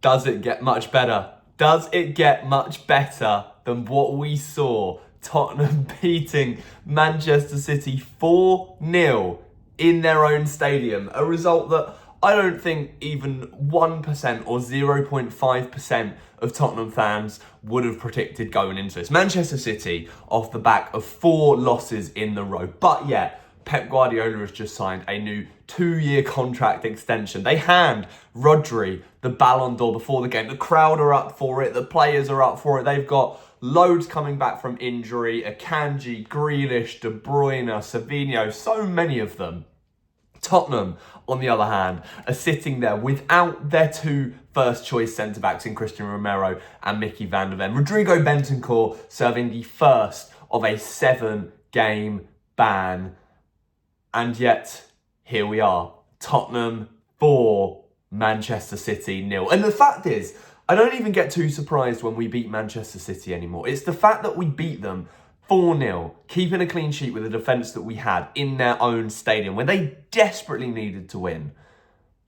Does it get much better? Does it get much better than what we saw? Tottenham beating Manchester City 4-0 in their own stadium. A result that I don't think even 1% or 0.5% of Tottenham fans would have predicted going into this. Manchester City off the back of 4 losses in the row. But yet, Pep Guardiola has just signed a new 2-year contract extension. They hand Rodri the Ballon d'Or before the game. The crowd are up for it. The players are up for it. They've got loads coming back from injury. Akanji, Grealish, De Bruyne, Savinho, so many of them. Tottenham, on the other hand, are sitting there without their 2 first-choice centre-backs in Christian Romero and Mickey van der Ven. Rodrigo Bentancur serving the first of a 7-game ban. And yet, here we are. Tottenham 4, Manchester City 0. And the fact is, I don't even get too surprised when we beat Manchester City anymore. It's the fact that we beat them 4-0, keeping a clean sheet with the defence that we had in their own stadium, where they desperately needed to win.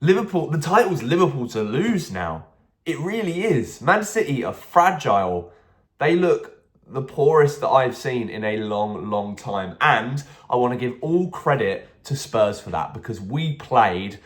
Liverpool, the title's Liverpool to lose now. It really is. Man City are fragile. They look the poorest that I've seen in a long, long time. And I want to give all credit to Spurs for that, because we played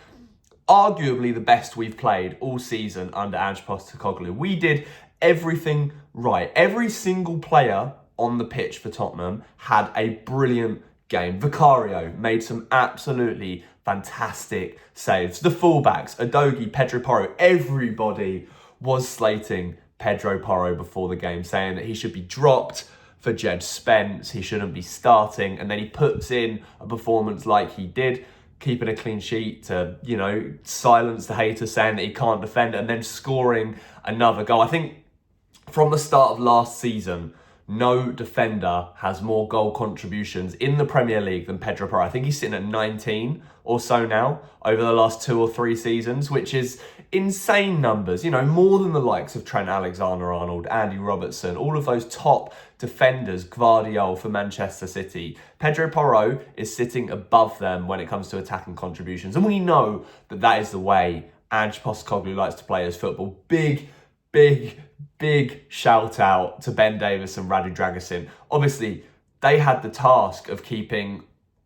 arguably the best we've played all season under Ange Postecoglou. We did everything right. Every single player on the pitch for Tottenham had a brilliant game. Vicario made some absolutely fantastic saves. The fullbacks, Udogie, Pedro Porro, everybody was slating Pedro Porro before the game, saying that he should be dropped for Jed Spence, he shouldn't be starting, and then he puts in a performance like he did, keeping a clean sheet to, silence the haters saying that he can't defend, and then scoring another goal. I think from the start of last season, no defender has more goal contributions in the Premier League than Pedro Porro. I think he's sitting at 19 or so now over the last 2 or 3 seasons, which is insane numbers. More than the likes of Trent Alexander-Arnold, Andy Robertson, all of those top defenders, Gvardiol for Manchester City. Pedro Porro is sitting above them when it comes to attacking contributions. And we know that that is the way Ange Postecoglou likes to play his football. Big shout out to Ben Davies and Radu Dragusin. Obviously, they had the task of keeping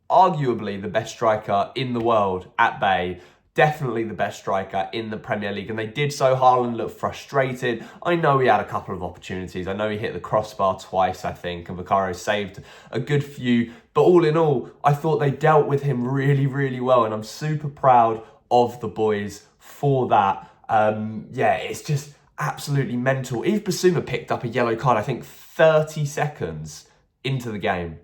arguably the best striker in the world at bay, definitely the best striker in the Premier League, and they did so. Haaland looked frustrated. I know he had a couple of opportunities. I know he hit the crossbar twice, I think, and Vicario saved a good few. But all in all, I thought they dealt with him really, really well, and I'm super proud of the boys for that. It's just absolutely mental. Yves Bissouma picked up a yellow card, I think, 30 seconds into the game.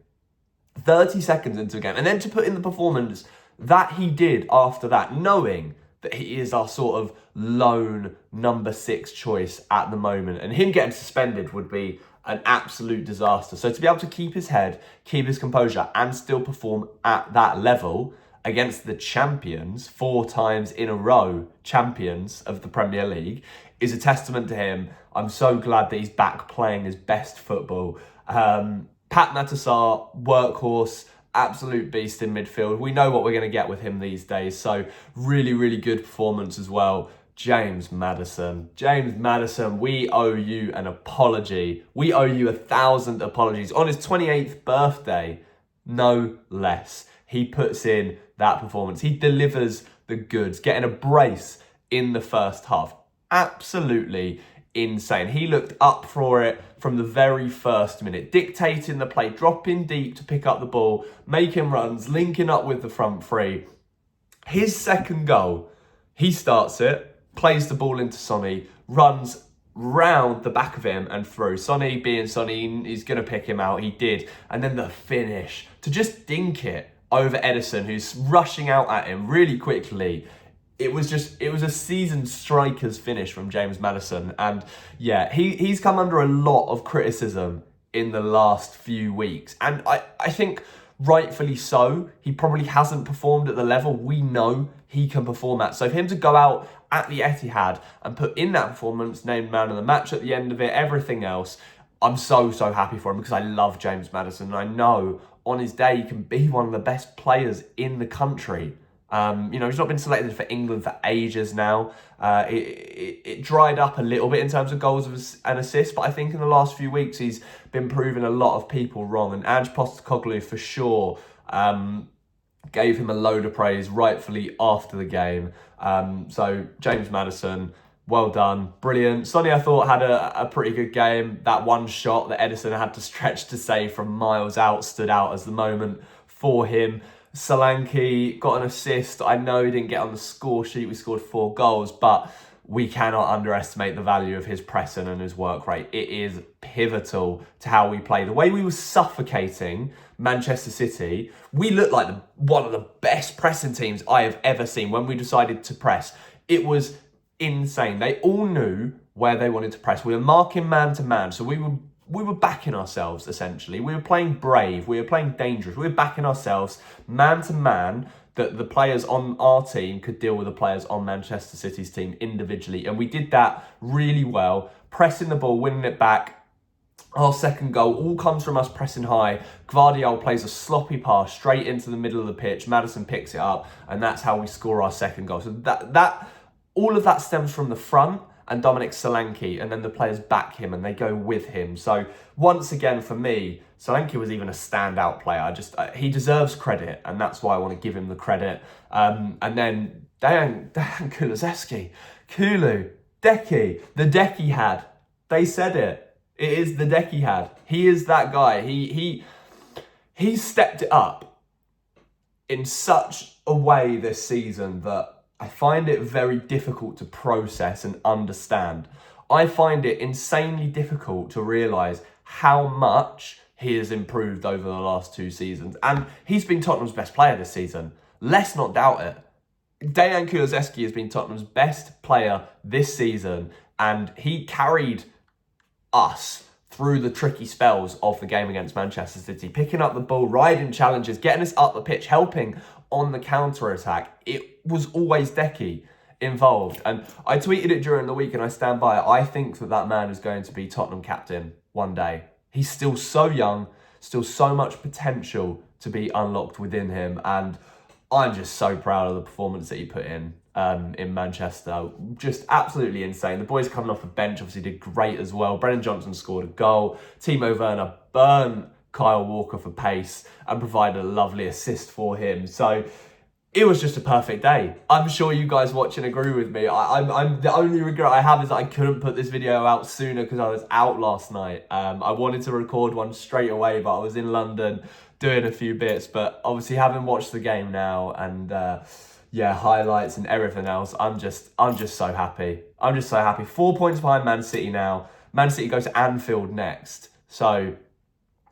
30 seconds into the game. And then to put in the performance that he did after that, knowing that he is our sort of lone number 6 choice at the moment. And him getting suspended would be an absolute disaster. So to be able to keep his head, keep his composure, and still perform at that level against the champions, 4 times in a row champions of the Premier League, is a testament to him. I'm so glad that he's back playing his best football. Pat Matasar, workhorse, absolute beast in midfield. We know what we're going to get with him these days. So really, really good performance as well. James Maddison, we owe you an apology. We owe you 1,000 apologies. On his 28th birthday, no less. He puts in that performance. He delivers the goods, getting a brace in the first half. Absolutely insane. He looked up for it from the very first minute, dictating the play, dropping deep to pick up the ball, making runs, linking up with the front three. His second goal, he starts it, plays the ball into Sonny, runs round the back of him and through. Sonny being Sonny, he's going to pick him out. He did. And then the finish, to just dink it over Edison, who's rushing out at him really quickly. It was a seasoned striker's finish from James Maddison. And yeah, he's come under a lot of criticism in the last few weeks. And I think rightfully so. He probably hasn't performed at the level we know he can perform at. So for him to go out at the Etihad and put in that performance, named man of the match at the end of it, everything else, I'm so happy for him, because I love James Maddison. And I know on his day he can be one of the best players in the country. He's not been selected for England for ages now. It dried up a little bit in terms of goals and assists, but I think in the last few weeks he's been proving a lot of people wrong. And Ange Postecoglou for sure gave him a load of praise, rightfully, after the game. So James Maddison, well done, brilliant. Sonny, I thought, had a pretty good game. That one shot that Edison had to stretch to save from miles out stood out as the moment for him. Solanke got an assist. I know he didn't get on the score sheet. We scored 4 goals, but we cannot underestimate the value of his pressing and his work rate. It is pivotal to how we play. The way we were suffocating Manchester City, we looked like one of the best pressing teams I have ever seen when we decided to press. It was insane. They all knew where they wanted to press. We were marking man to man, so we were backing ourselves, essentially. We were playing brave. We were playing dangerous. We were backing ourselves man to man, that the players on our team could deal with the players on Manchester City's team individually. And we did that really well, pressing the ball, winning it back. Our second goal all comes from us pressing high. Gvardiol plays a sloppy pass straight into the middle of the pitch. Maddison picks it up, and that's how we score our second goal. So all of that stems from the front and Dominic Solanke, and then the players back him and they go with him. So once again, for me, Solanke was even a standout player. He deserves credit, and that's why I want to give him the credit. And then Dejan Kulusevski, Decky, the deck he had. They said it. It is the deck he had. He is that guy. He stepped it up in such a way this season that I find it very difficult to process and understand. I find it insanely difficult to realise how much he has improved over the last 2 seasons. And he's been Tottenham's best player this season. Let's not doubt it. Dejan Kulusevski has been Tottenham's best player this season, and he carried us through the tricky spells of the game against Manchester City, picking up the ball, riding challenges, getting us up the pitch, helping on the counter-attack. It was always Decky involved. And I tweeted it during the week, and I stand by it. I think that man is going to be Tottenham captain one day. He's still so young, still so much potential to be unlocked within him. And I'm just so proud of the performance that he put in Manchester. Just absolutely insane. The boys coming off the bench obviously did great as well. Brennan Johnson scored a goal. Timo Werner burnt Kyle Walker for pace and provided a lovely assist for him. So it was just a perfect day. I'm sure you guys watching agree with me. I'm the only regret I have is that I couldn't put this video out sooner because I was out last night. I wanted to record one straight away, but I was in London doing a few bits. But obviously, having watched the game now and highlights and everything else, I'm just so happy. I'm just so happy. 4 points behind Man City now. Man City go to Anfield next. So,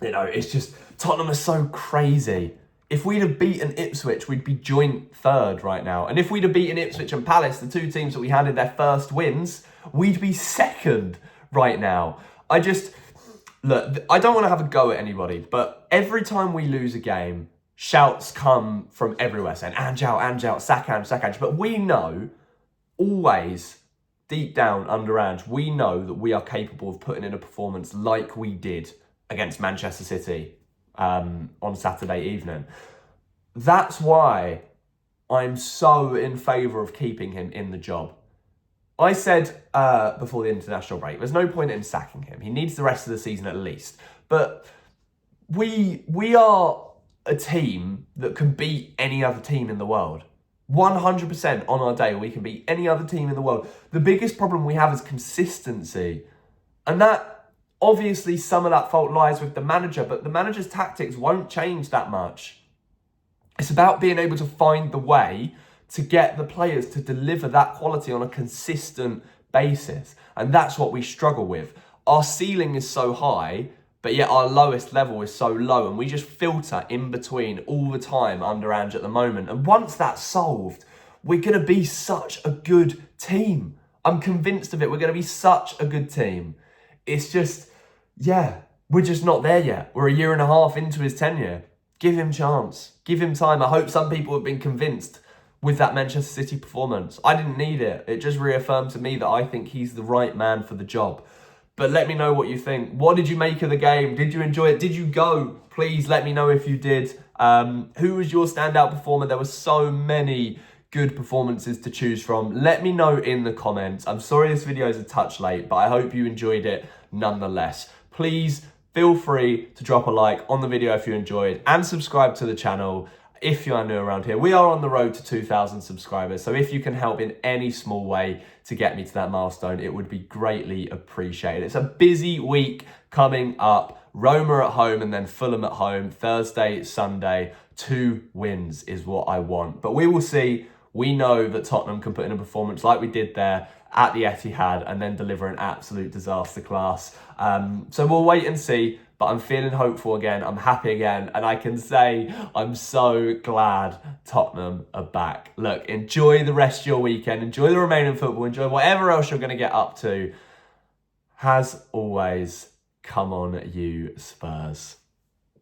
it's just, Tottenham are so crazy. If we'd have beaten Ipswich, we'd be joint third right now. And if we'd have beaten Ipswich and Palace, the 2 teams that we handed their first wins, we'd be second right now. Look, I don't want to have a go at anybody, but every time we lose a game, shouts come from everywhere saying, Ange out, sack Ange. But we know, always, deep down under Ange, we know that we are capable of putting in a performance like we did against Manchester City on Saturday evening. That's why I'm so in favour of keeping him in the job. I said before the international break, there's no point in sacking him. He needs the rest of the season at least. But we are a team that can beat any other team in the world. 100% on our day, we can beat any other team in the world. The biggest problem we have is consistency. And that, obviously, some of that fault lies with the manager, but the manager's tactics won't change that much. It's about being able to find the way to get the players to deliver that quality on a consistent basis. And that's what we struggle with. Our ceiling is so high, but yet our lowest level is so low, and we just filter in between all the time under Ange at the moment. And once that's solved, we're going to be such a good team. I'm convinced of it. We're going to be such a good team. It's just, we're just not there yet. We're a year and a half into his tenure. Give him chance. Give him time. I hope some people have been convinced with that Manchester City performance. I didn't need it. It just reaffirmed to me that I think he's the right man for the job. But let me know what you think. What did you make of the game? Did you enjoy it? Did you go? Please let me know if you did. Who was your standout performer? There were so many good performances to choose from. Let me know in the comments. I'm sorry this video is a touch late, but I hope you enjoyed it nonetheless. Please feel free to drop a like on the video if you enjoyed and subscribe to the channel if you are new around here. We are on the road to 2,000 subscribers, so if you can help in any small way to get me to that milestone, it would be greatly appreciated. It's a busy week coming up. Roma at home and then Fulham at home, Thursday, Sunday. 2 wins is what I want. But we will see. We know that Tottenham can put in a performance like we did there at the Etihad and then deliver an absolute disaster class. So we'll wait and see, but I'm feeling hopeful again. I'm happy again. And I can say I'm so glad Tottenham are back. Look, enjoy the rest of your weekend. Enjoy the remaining football. Enjoy whatever else you're going to get up to. As always, come on, you Spurs.